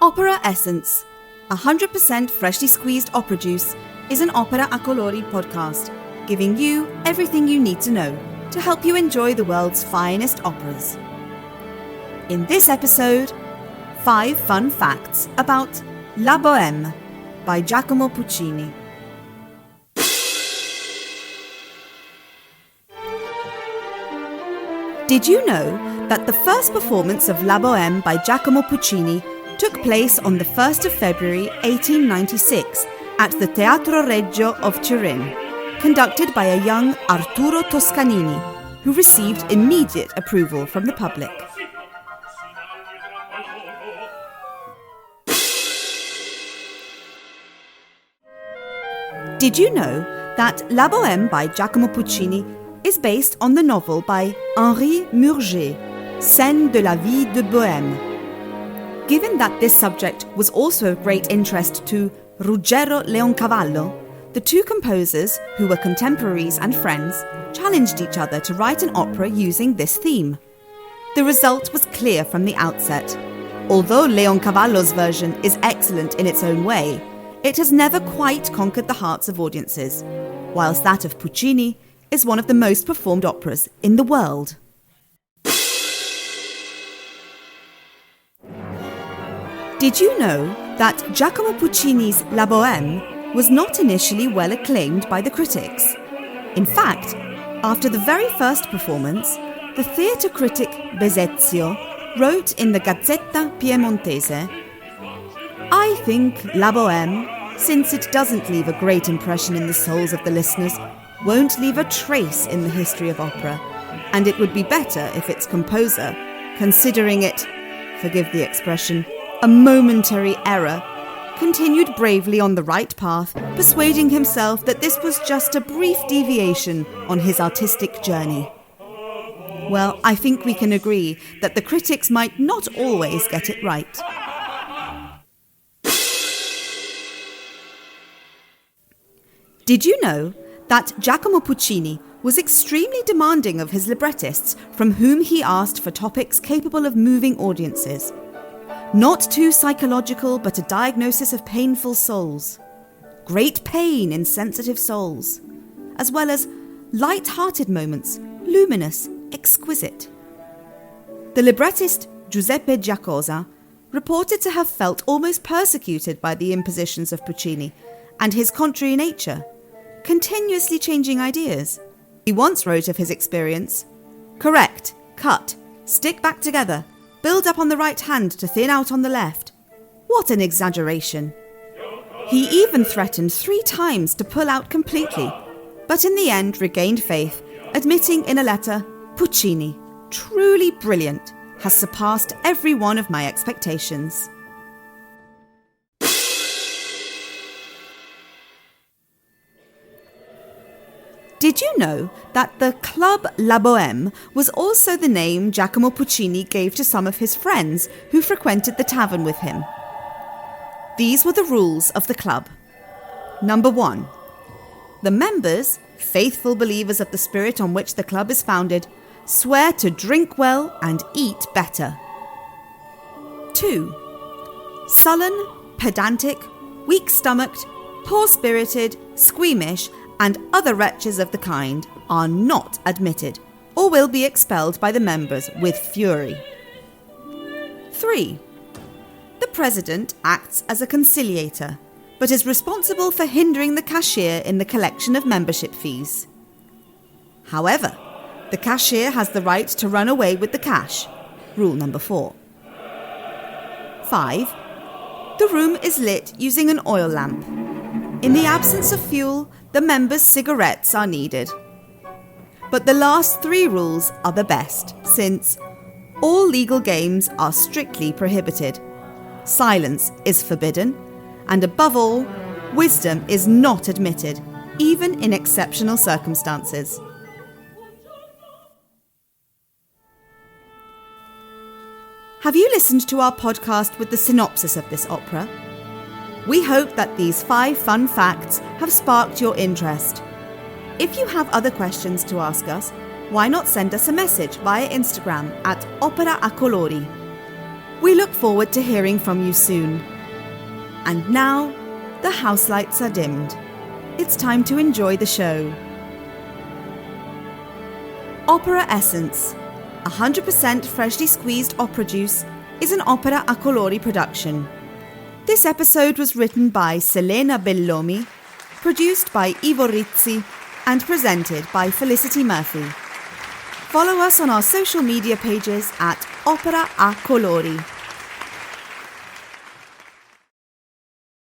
Opera Essence, 100% freshly squeezed opera juice, is an Opera a Colori podcast, giving you everything you need to know to help you enjoy the world's finest operas. In this episode, 5 fun facts about La Bohème by Giacomo Puccini. Did you know that the first performance of La Bohème by Giacomo Puccini took place on the 1st of February 1896 at the Teatro Regio of Turin, conducted by a young Arturo Toscanini, who received immediate approval from the public. Did you know that La Bohème by Giacomo Puccini is based on the novel by Henri Murger, Scènes de la vie de Bohème? Given that this subject was also of great interest to Ruggero Leoncavallo, the two composers, who were contemporaries and friends, challenged each other to write an opera using this theme. The result was clear from the outset. Although Leoncavallo's version is excellent in its own way, it has never quite conquered the hearts of audiences, whilst that of Puccini is one of the most performed operas in the world. Did you know that Giacomo Puccini's La Bohème was not initially well acclaimed by the critics? In fact, after the very first performance, the theatre critic Besezio wrote in the Gazzetta Piemontese, "I think La Bohème, since it doesn't leave a great impression in the souls of the listeners, won't leave a trace in the history of opera, and it would be better if its composer, considering it, forgive the expression, a momentary error, continued bravely on the right path, persuading himself that this was just a brief deviation on his artistic journey." Well, I think we can agree that the critics might not always get it right. Did you know that Giacomo Puccini was extremely demanding of his librettists, from whom he asked for topics capable of moving audiences? Not too psychological, but a diagnosis of painful souls. Great pain in sensitive souls. As well as light-hearted moments, luminous, exquisite. The librettist Giuseppe Giacosa reported to have felt almost persecuted by the impositions of Puccini and his contrary nature, continuously changing ideas. He once wrote of his experience, "Correct, cut, stick back together, build up on the right hand to thin out on the left. What an exaggeration." He even threatened 3 times to pull out completely, but in the end regained faith, admitting in a letter, "Puccini, truly brilliant, has surpassed every one of my expectations." Did you know that the Club La Bohème was also the name Giacomo Puccini gave to some of his friends who frequented the tavern with him? These were the rules of the club. Number 1. The members, faithful believers of the spirit on which the club is founded, swear to drink well and eat better. 2. Sullen, pedantic, weak-stomached, poor-spirited, squeamish, and other wretches of the kind are not admitted, or will be expelled by the members with fury. 3. The president acts as a conciliator, but is responsible for hindering the cashier in the collection of membership fees. However, the cashier has the right to run away with the cash. Rule number 4. 5. The room is lit using an oil lamp. In the absence of fuel, the members' cigarettes are needed. But the last 3 rules are the best, since all legal games are strictly prohibited, silence is forbidden, and above all, wisdom is not admitted, even in exceptional circumstances. Have you listened to our podcast with the synopsis of this opera? We hope that these 5 fun facts have sparked your interest. If you have other questions to ask us, why not send us a message via Instagram at Opera a Colori. We look forward to hearing from you soon. And now, the house lights are dimmed. It's time to enjoy the show. Opera Essence, 100% freshly squeezed opera juice, is an opera a colori production. This episode was written by Selena Bellomi, produced by Ivo Rizzi, and presented by Felicity Murphy. Follow us on our social media pages at Opera a Colori.